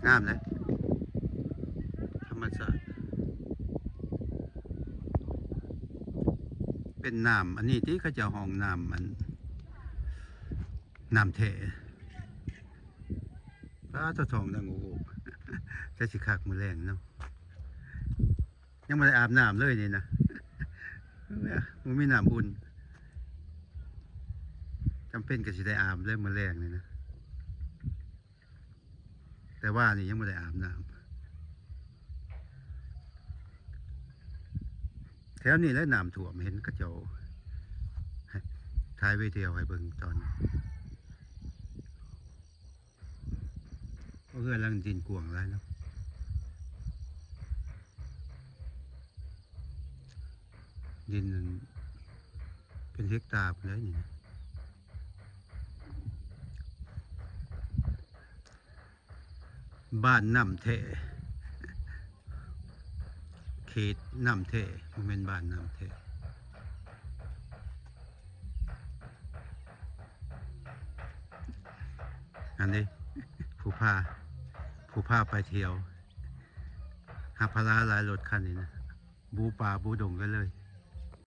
งามเลยธรรมชาติเป็นน้ำอันนี้ที่เขาจะห้องน้ำมันน้ำเทพระเจ้าทองดังโอ้จะสิคักมือแรงเนาะยังไม่ได้อาบน้ำเลยนี่นะมันไม่น้ำอุ่นจำเป็นก็สิได้อาบเลยมือแรงนี่นะแต่ว่านี่ยังไม่ได้อาบน้ำแถวนี้แล้วน้ำท่วมเห็นกระเจ้าท้ายเวทีเอาให้เบิ่งตอนเพื่อลังดินกวางแล้วเนาะดินเป็นเฮกตาร์เลยนี่นะบ้านน้ำเทเขตน้ำเทมันเป็นบ้านน้ำเทอันนี้ผู้พาไปเที่ยวหาพลาหลายรถคันนี้นะบูป่าบูดงกันเลย